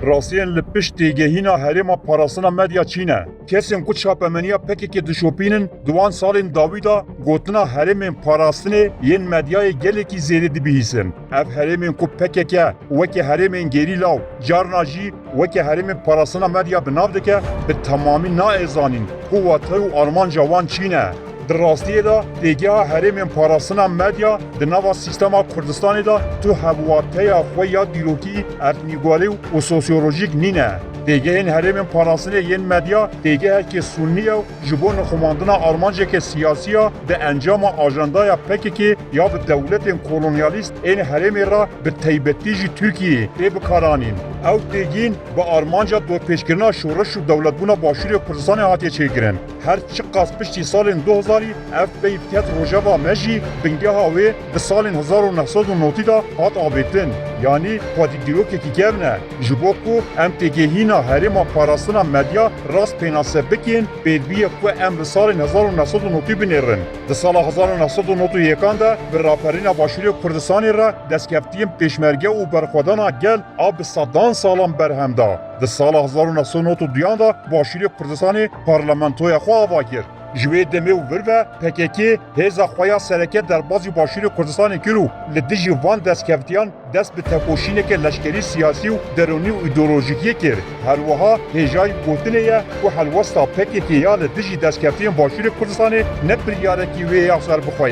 راسیین لپش تیگهینا هرما پاراسنا مدیا چینه کسیم کو چاپمنیا پکی که دشوپینن دوان سالین داویدا گوتنا هرمین پاراسنه ین مدیای گلکی زیده دی بیهیسن اف هرمین کو پکی که وکی هرمین گیری لاو جارناجی وکی هرمین پاراسنا مدیا بناو دکه به تمامی نا ازانین قوته و آلمان جوان چینه در راستیه دا دیگه هرمین پاراسنا مدیا در نوا سیستما کردستانی دا تو هواته خوی یا دیروکی ارتنیگوالی و سوسیولوژیک نینه دیگه این هرمین پاراسنه ین مدیا دیگه که سنیه و جبون خماندنا آرمانجه که سیاسیه ده انجام آجندای پکی که یا به دولت کولونیالیست این هرمی را به تیبتیجی ترکیه ای بکارانین او دیگین با آرمانجا دو پیشگرنا شورش و دولت بونا باشوری کردستان هاتیه چیگرن هر چه قصد پشتی سال 2000 اف بیفتیت روژاوا مجی بنگه هاوی به سال 1990 دا هات آبیتن یعنی پادیگیروکی که گرنه جبوکو ام تیگهینا هرما پاراسنا مدیا راست پیناسه بکین بیدبیه که ام به سال 1990 بینیرن ده سال 1991 دا به راپرین باشوری کردستانی را دستکفتیم پیشمرگه و برخودانا گل آب صدان سالان برهم دا ده سال 1992 دا باشوری کردستانی پارلمنتوی خواه واگیر جوی دمی و ور پککی هزا خویا سرکت در بازی باشوری کردستان کرو لدیجی وان دستکفتیان دست به تکوشینه که لشکری سیاسی و درونی و ایدئولوژیکی کرد هر وها هجای گوتنه یا و حلوستا پککی یا لدیجی دستکفتیان باشوری کردستان نپریارکی وی یا سر بخواه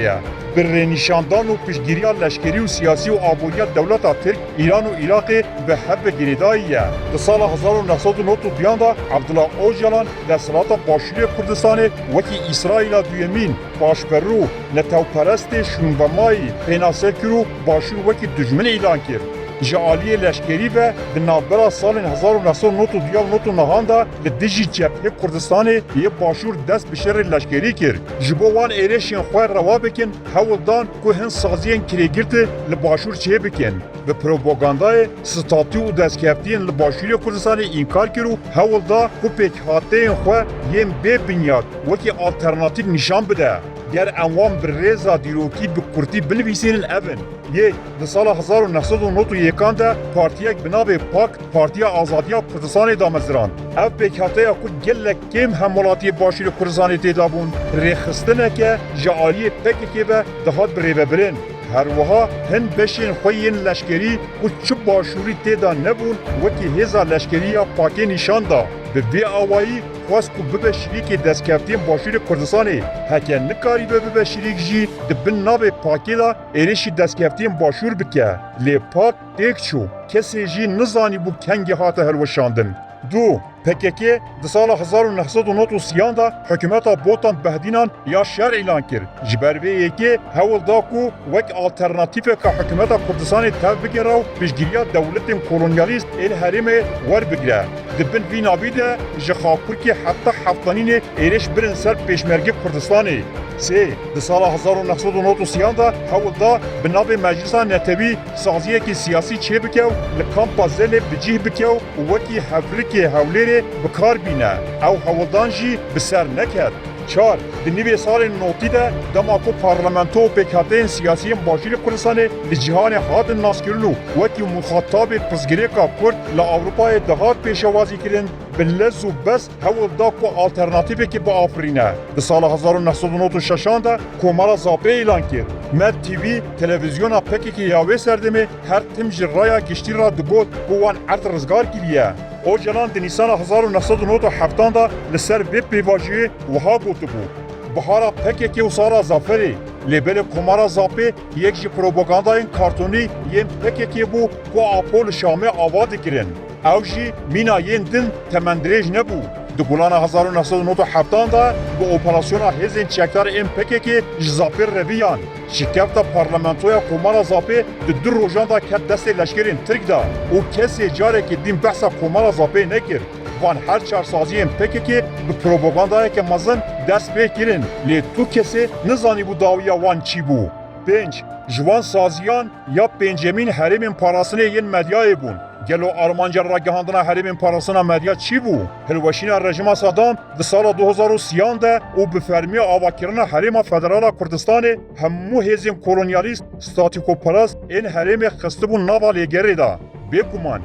بر نشاندان و پیشگیری لشکری و سیاسی و آبونیت دولت ترک ایران و عراق به حب گریداییه در سال 1992 دا عبدالله اوجلان در صلات باشوری کردستان وکی اسرائیل دویمین باشپرو نتوپرست شونبمایی پیناسه کرو باشور وکی دجمن اعلان کرد جعالی لشکری و دنابرا سال 1992 نهاندا لدیجی جبهه کردستان یه باشور دست بشر لشکری کرد جبوان ایرشین خواه روا بکن هولدان که هن سازین کریگرت لباشور چه بکن و پروپاگاندای ستاتو و دستکفتین لباشوری کردستان انکار کرو هولدا که پیک هاته خواه یم بی بنیاد وکی آلترناتیو نشان بده گر انوان بر ریزا دیروکی به کردی بنویسین اون یک در سال 1991 دا پارتیک بنابه پاک پارتی آزادی کردستان دامزران او بکاته که گلک کم همولاتی باشوری کردستان تیدا بون ریخستنه که جعالی پکی به دهات بریبه برن هر وها هن بشین خوین لشکری و چه باشوری تیدا نبون وکی هزا لشکری یا پاکی نشان دا به وی آوایی خواست که ببه شریک دستکفتیم باشوری کردستانی هکه نکاری ببه شریک جی دبن ناب پاکی دا ایرشی دستکفتیم باشور بکه لی پاک دیک چو کسی جی نزانی بو کنگی هاته هلوشاندن دو پککی در سال 1993 دا حکومت بوتان بهدینان یا شر اعلان کرد جبروی یکی هول داکو وک آلترناتیف که حکومت کردستان تاب بگیره و پیشگیری دولت کولونیالیست این حریم ور بگیره دبن وی نابیده جخاپور که حتی هفتانین ایرش برن سر پیشمرگی کردستانی سه در سال 1993 دا هول دا بنابه مجلس نتوی سازیه که سیاسی چه بکه و لکامپا زل بجیه بکه و وکی حفرکی هولیره بکار بینه او هولدان جی بسر نکرد چار دنیوی سال نوتی ده دماکو پارلمنتو و پیکاتین سیاسی باشوری کردستان لجهان هات ناس کرلو وکی مخاطب پزگیری که کرد لأوروپای دهات پیشوازی کرن بلز و بس هول داکو آلترناتیفی که با آفرینه در سال 1996 ده کومارا زاپه اعلان کرد مد تیوی تلویزیونا پکی که یاوی سردمه هر تیم جرای گشتی را دگود بوان عرض رزگار کلیه او جلان دی نیسان 1997 دا لسر وی پیواجی وها گوتو بود. بحارا پکی که سارا زافری لیبل کمارا زاپی یک جی پروپاگاندای کارتونی یم پکی که بو کو آپول شامه آواد کرن. او جی مینا ین دن تمندریج نبو. دو گلان 1997 دا با اپراسیون هزین چکتار ام پکی که زاپی رویان. شکفت پارلمنتوی کمارا زاپی دو روژان دا کت دست لشکرین ترک دا. او کسی جاره که دین بحث کمارا زاپی نکرد. وان هر چارسازی ام پکی که به پروپاگاندای که مزن دست بگیرن لی تو کسی نزانی بو داویا وان چی بو. 5. جوان سازیان یا پنجمین حریم پاراسنه ین مدیای بون. گلو آرمانجا را گهاندنا حریم پاراسنا مدیا چی بو؟ هلوشین رژیم صدام در سال 2030 ده او به فرمی آواکرنا حریم فدرال کردستان همو هزیم کولونیالیست ستاتیکو پرست این حریم خسته بو نوالی گری ده. بێگومان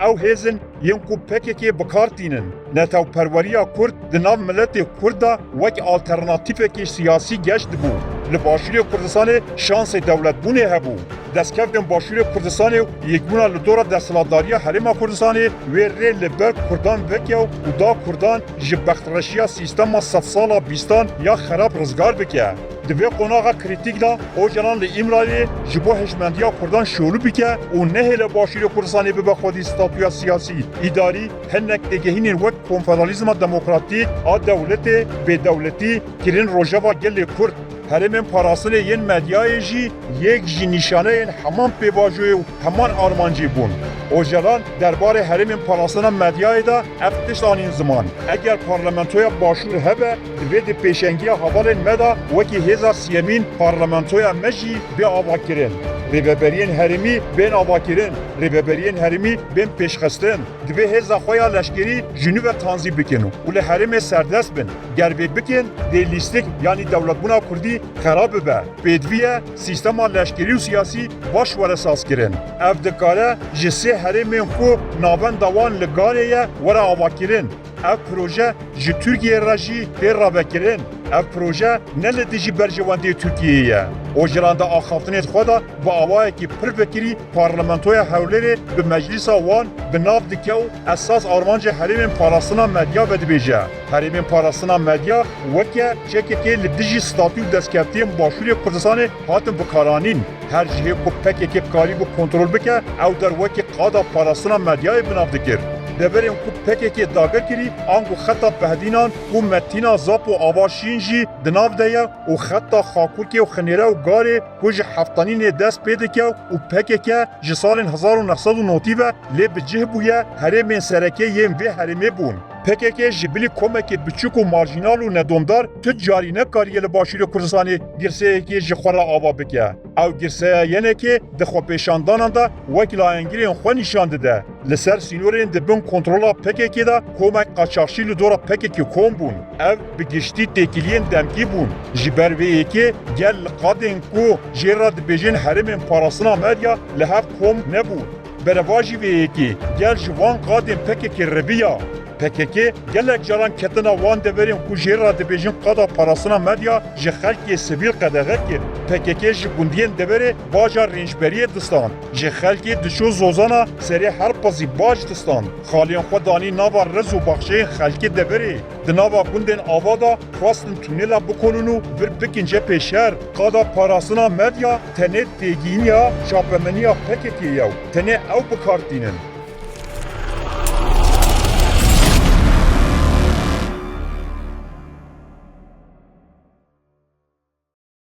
ev hêzin yên ku PKK bikartînin. Netewperweriya Kurd di nav miletê Kurd da wek alternatîfekê siyasî geş dibû. Li Başûrê Kurdistanê şansê dewletbûnê hebû. Destkeftên Başûrê Kurdistanê yekbûna li dora desthilatdariya Herêma Kurdistanê wê rê li ber Kurdan vekew û da Kurdan ji bextreşiya sîstema sed sala bîstan ya xerab rizgar bike. Di vê qonaxa krîtîk da Ocalan li İmralıê ji bo hejmendiya Kurdan şolû bike û nehêle Başûrê Kurdistanê bibe xwedî statûya siyasî, îdarî, hinek têgehînên wek konfederalizma demokratîk a dewletê bêdewletî kirin rojeva gelê Kurd. Herêmên parastinê yên medyayê jî yek ji nîşaneyên heman pêvajoyê û heman armancî bûn. Ocalan derbarê herêmên parastina medyayê da ev tişt anîn ziman. Eger parlamentoya Başûr hebe, divê di pêşengiya hevalên me da wekî hêza siyemîn parlamentoya me jî bê avakirin. Rêveberiyên herêmî bên avakirin, rêveberiyên herêmî bên pêşxistin. Divê hêza xwe ya leşkerî ji nû ve tanzîm bikin û li herêmê serdest bin. Ger vê bikin, dê lîstik yanî dewletbûna Kurdî xerab bibe. Pêdiviye sîstema leşkerî û siyasî baş were sazkirin. Ev dikare ji sê herêmên ku navenda wan li Galê ye were avakirin. Ev proje ji Tirkiyeyê re jî pê ravekirin. Ev proje ne li dijî berjewendiyê Tirkiyeyê ye. Ocalan da axaftinê xwe da bi awayekî pir vekirî parlamentoya Hewlêrê bi meclîsa wan bi nav dike û esas armanca herêmên parastina medya vedibêje. Herêmên parastina medya weke çekekê li dijî statû destkeftiyên Başûrê Kurdistanê hatin bikaranîn. Her cihê ku PKK karî bû kontrol bike, ew derwekî qada parastina medyayê bi nav dikir. Deverên ku PKK dagir kirî, an ku xeta pehdînan ku metîna zap û avaşîn jî di nav de ye û xeta Xakurkê û Xinêre û Galê ku ji heftanînê dest pê dike û PKK ji salên 1990 ve lê bi cih bûye herêmên serekê yên vê herêmê bûn. PKK ji bilî komekê biçûk û marjînal û nedomdar tu carî nekariye li Başûrê Kurdistanê girseyekê ji xwe re ava bike. Ew girseya yenekê di xwepêşandanan da wek layengirên xwe nîşan dide. Li ser sînorên dibin kontrola PKK da komek qaçaxçî li dora PKK kom bûn. Ev bi giştî têkiliyên demkî bûn. Ji ber vê yekê gel li qadên ku jê re dibêjin herêmên parastina medya li hev kom nebûn. Bereva jî vê yekê gel ji wan qadên PKK reviya. PKK gelek caran ketina wan deverên ku jê re dibêjin qada parastina medya ji xelkê sivîl qedexe kir. PKK ji gundiyên deverê baja rênjberiyê distan. Ji xelkê dişo zozana serê her pezî baş distan. Xaliyên xwe danî nava rez û baxşeyên xelkê deverê. Di nava gundên ava da xwastin tûnêla bikolûn û vir bikin cephê şer. Qada parastina medya tenê têgîniya çapemeniya PKK ye. Tenê ew bikartînin.